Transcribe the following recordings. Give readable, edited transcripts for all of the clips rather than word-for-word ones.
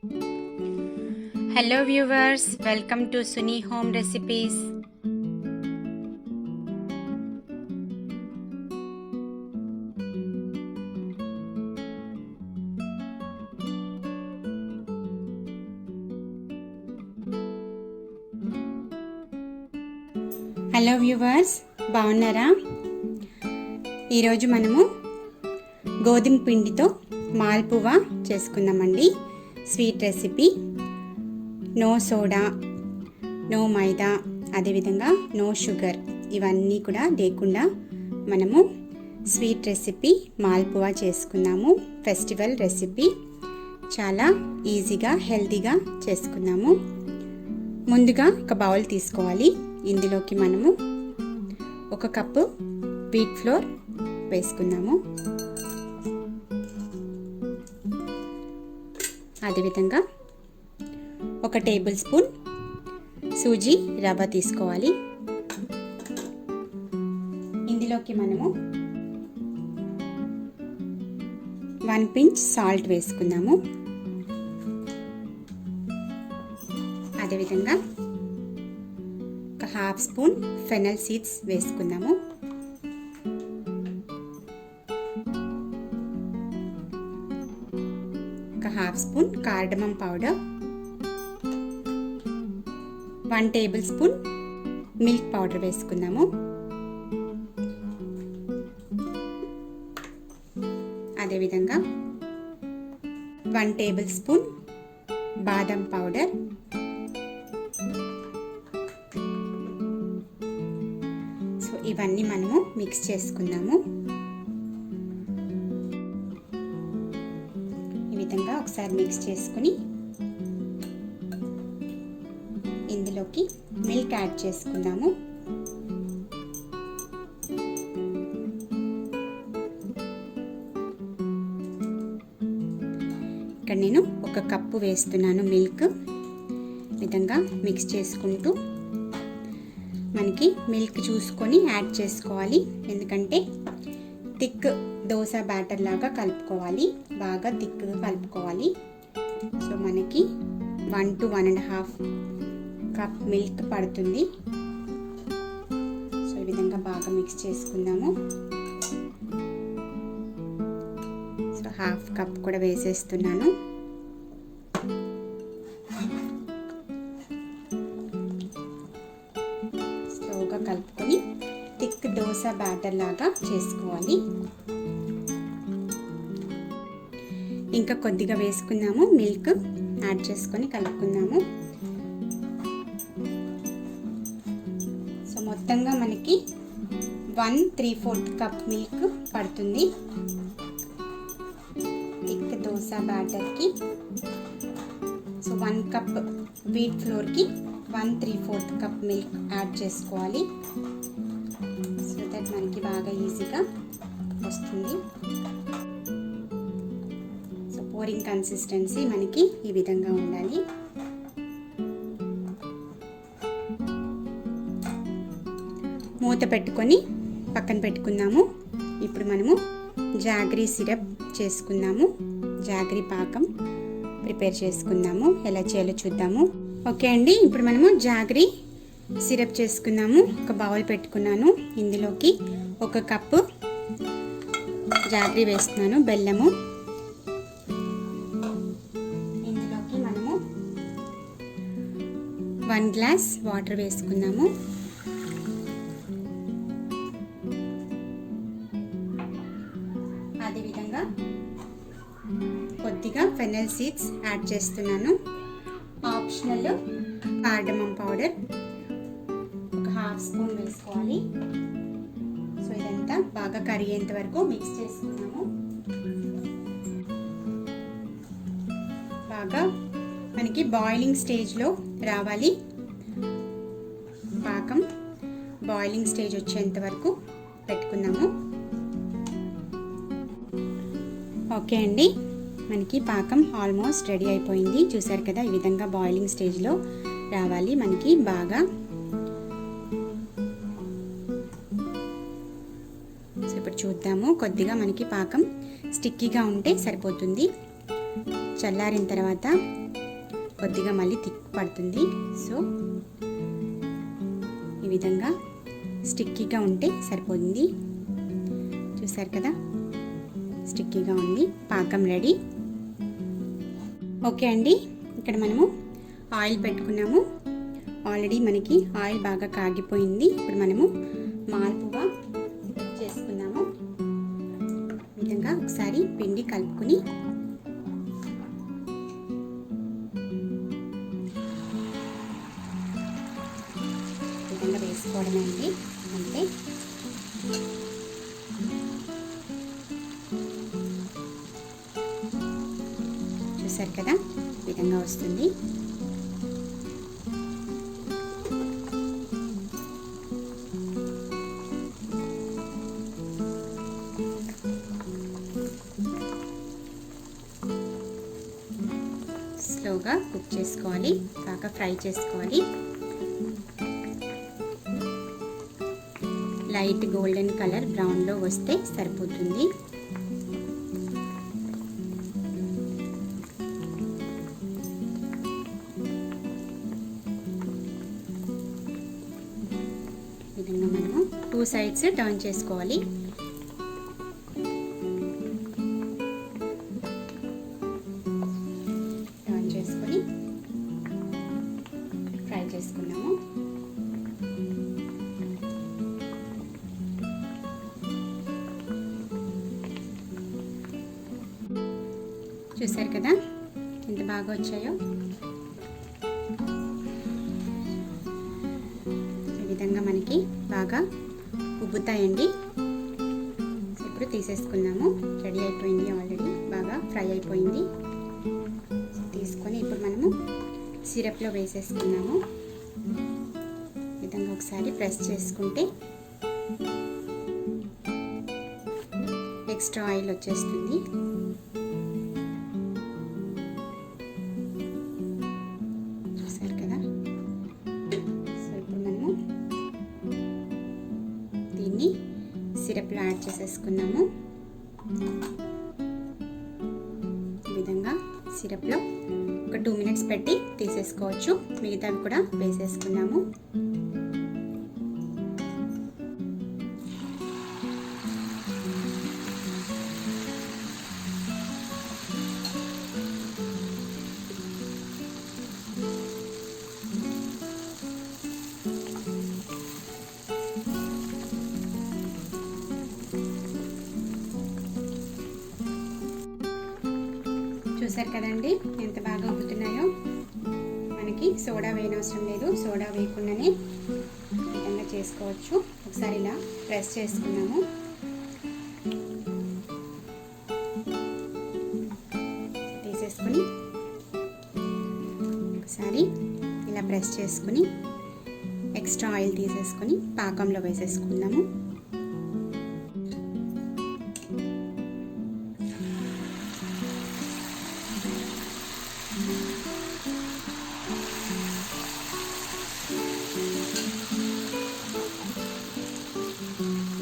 Hello viewers, welcome to Suni Home Recipes. Hello viewers, బాగున్నారా? ఈరోజు మనము గోధుమ పిండితో మాల్పువా చేసుకుందామండి. Sweet recipe. No soda, no maida, అదేవిధంగా నో షుగర్, ఇవన్నీ కూడా లేకుండా మనము స్వీట్ రెసిపీ మాల్పువా చేసుకున్నాము. ఫెస్టివల్ రెసిపీ, చాలా ఈజీగా హెల్తీగా చేసుకున్నాము. ముందుగా ఒక బౌల్ తీసుకోవాలి. ఇందులోకి మనము 1 కప్పు వీట్ ఫ్లోర్ వేసుకుందాము. అదేవిధంగా 1 టేబుల్ స్పూన్ సూజీ రవ్వ తీసుకోవాలి. ఇందులోకి మనము 1 పించ్ సాల్ట్ వేసుకుందాము. అదేవిధంగా 1/2 స్పూన్ ఫెనల్ సీడ్స్ వేసుకుందాము. ఒక 1/2 spoon cardamom powder, 1 table spoon milk powder వేసుకుందాము. అదేవిధంగా 1 టేబుల్ స్పూన్ బాదం పౌడర్, ఇవన్నీ మనము మిక్స్ చేసుకుందాము. ఈ విధంగా ఒకసారి మిక్స్ చేసుకుని ఇందులోకి మిల్క్ యాడ్ చేసుకుందాము. ఇక్కడ నేను 1 కప్పు వేస్తున్నాను మిల్క్. ఈ విధంగా మిక్స్ చేసుకుంటూ మనకి మిల్క్ చూసుకొని యాడ్ చేసుకోవాలి. ఎందుకంటే థిక్ దోశ బ్యాటర్ లాగా కలుపుకోవాలి, బాగా థిక్గా కలుపుకోవాలి. సో మనకి 1 to 1.5 కప్ మిల్క్ పడుతుంది. సో ఈ విధంగా బాగా మిక్స్ చేసుకుందాము. సో 1/2 కప్ కూడా వేసేస్తున్నాను. కలుపుకొని థిక్ దోశ బ్యాటర్ లాగా చేసుకోవాలి. ఇంకా కొద్దిగా వేసుకుందాము. మిల్క్ యాడ్ చేసుకొని కలుపుకుందాము. సో మొత్తంగా మనకి 1/3/4 కప్ మిల్క్ పడుతుంది. థిక్ దోశ బ్యాటర్కి సో 1 కప్ వీట్ ఫ్లోర్కి 1/3/4 కప్ మిల్క్ యాడ్ చేసుకోవాలి. సో దట్ మనకి బాగా ఈజీగా వస్తుంది. సో పోరింగ్ కన్సిస్టెన్సీ మనకి ఈ విధంగా ఉండాలి. మూత పెట్టుకొని పక్కన పెట్టుకుందాము. ఇప్పుడు మనము జాగరీ సిరప్ చేసుకుందాము. జాగరీ పాకం ప్రిపేర్ చేసుకుందాము. ఎలా చేయాలో చూద్దాము. ఓకే అండి, ఇప్పుడు మనము జాగరీ సిరప్ చేసుకున్నాము. ఒక బౌల్ పెట్టుకున్నాను. ఇందులోకి 1 కప్పు జాగరీ వేస్తున్నాను, బెల్లము. ఇందులోకి మనము 1 గ్లాస్ వాటర్ వేసుకున్నాము. అదేవిధంగా కొద్దిగా ఫెనల్ సీడ్స్ యాడ్ చేస్తున్నాను. ఆప్షనల్ కార్డమమ్ పౌడర్ 1/2 స్పూన్ వేసుకోవాలి. సో ఇదంతా బాగా కరిగేంత వరకు మిక్స్ చేసుకున్నాము. బాగా మనకి బాయిలింగ్ స్టేజ్లో రావాలి. పాకం బాయిలింగ్ స్టేజ్ వచ్చేంత వరకు పెట్టుకుందాము. ఓకే అండి, మనకి పాకం ఆల్మోస్ట్ రెడీ అయిపోయింది. చూసారు కదా, ఈ విధంగా బాయిలింగ్ స్టేజ్లో రావాలి మనకి బాగా. సో ఇప్పుడు చూద్దాము. కొద్దిగా మనకి పాకం స్టిక్కీగా ఉంటే సరిపోతుంది. చల్లారిన తర్వాత కొద్దిగా మళ్ళీ థిక్ పడుతుంది. సో ఈ విధంగా స్టిక్కీగా ఉంటే సరిపోతుంది. చూసారు కదా, స్టిక్కీగా ఉంది. పాకం రెడీ. ఓకే అండి, ఇక్కడ మనము ఆయిల్ పెట్టుకున్నాము. ఆల్రెడీ మనకి ఆయిల్ బాగా కాగిపోయింది. ఇప్పుడు మనము మాల్పువా చేసుకున్నాము. ఈ విధంగా ఒకసారి పిండి కలుపుకొని ఈ విధంగా వేసుకోవడమే అండి. అంటే చూసారు కదా, ఈ విధంగా వస్తుంది. స్లోగా కుక్ చేసుకోవాలి, బాగా ఫ్రై చేసుకోవాలి. లైట్ గోల్డెన్ కలర్ బ్రౌన్లో వస్తే సరిపోతుంది. విధంగా మనము 2 సైడ్స్ టర్న్ చేసుకోవాలి. టర్న్ చేసుకొని ఫ్రై చేసుకున్నాము. చూసారు కదా ఎంత బాగా వచ్చాయో. ఈ విధంగా మనకి బాగా ఉబ్బుతాయండి. ఇప్పుడు తీసేసుకున్నాము. రెడీ అయిపోయింది, ఆల్రెడీ బాగా ఫ్రై అయిపోయింది. తీసుకొని ఇప్పుడు మనము సిరప్లో వేసేసుకున్నాము. ఈ విధంగా ఒకసారి ప్రెస్ చేసుకుంటే ఎక్స్ట్రా ఆయిల్ వచ్చేస్తుంది. సిరప్లో యాడ్ చేసేసుకున్నాము. ఈ విధంగా సిరప్లో ఒక 2 మినిట్స్ పెట్టి తీసేసుకోవచ్చు. మిగతావి కూడా వేసేసుకున్నాము. చూసారు కదండి ఎంత బాగా ఉబ్బుతున్నాయో. మనకి సోడా వేయనవసరం లేదు. సోడా వేయకుండానే ఈ విధంగా చేసుకోవచ్చు. ఒకసారి ఇలా ప్రెస్ చేసుకున్నాము. తీసేసుకొని ఒకసారి ఇలా ప్రెస్ చేసుకుని ఎక్స్ట్రా ఆయిల్ తీసేసుకొని పాకంలో వేసేసుకుందాము.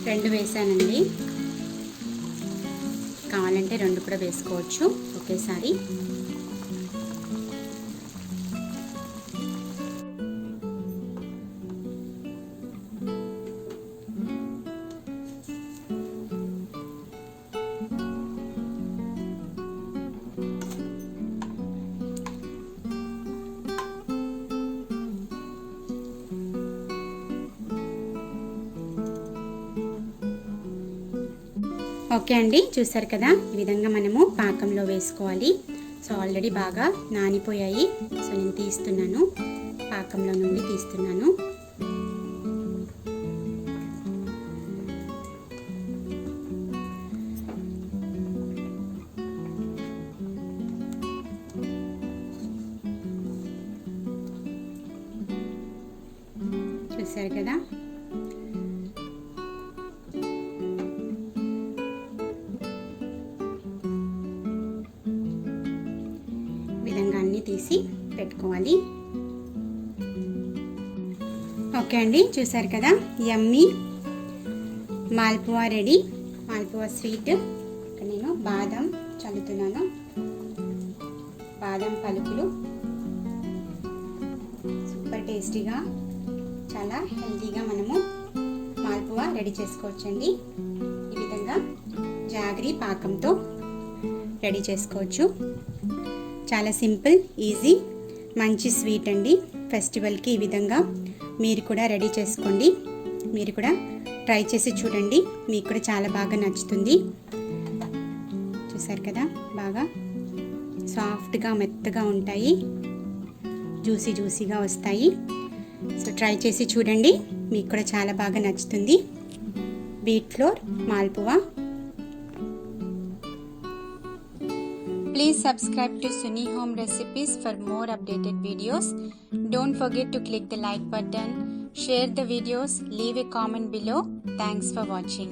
రెండు వేసానండి. కావాలంటే 2 కూడా వేసుకోవచ్చు ఒకేసారి. ఓకే అండి, చూసారు కదా ఈ విధంగా మనము పాకంలో వేసుకోవాలి. సో ఆల్రెడీ బాగా నానిపోయాయి. సో నేను తీస్తున్నాను, పాకంలో నుండి తీస్తున్నాను. చూసారు కదా అన్నీ తీసి పెట్టుకోవాలి. ఓకే అండి, చూసారు కదా యమ్మీ మాల్పువా రెడీ. మాల్పువా స్వీట్. ఇక్కడ నేను బాదం చల్లుతున్నాను. బాదం పలుకులు టేస్టీగా చాలా హెల్తీగా మనము మాల్పువా రెడీ చేసుకోవచ్చండి. ఈ విధంగా జాగరి పాకంతో రెడీ చేసుకోవచ్చు. చాలా సింపుల్, ఈజీ, మంచి స్వీట్ అండి. ఫెస్టివల్కి ఈ విధంగా మీరు కూడా రెడీ చేసుకోండి. మీరు కూడా ట్రై చేసి చూడండి, మీకు కూడా చాలా బాగా నచ్చుతుంది. చూసారు కదా, బాగా సాఫ్ట్గా మెత్తగా ఉంటాయి, జ్యూసీగా వస్తాయి. సో ట్రై చేసి చూడండి, మీకు కూడా చాలా బాగా నచ్చుతుంది. Wheat flour malpua. Please subscribe to Suni Home Recipes for more updated videos. Don't forget to click the like button, share the videos, leave a comment below. Thanks for watching.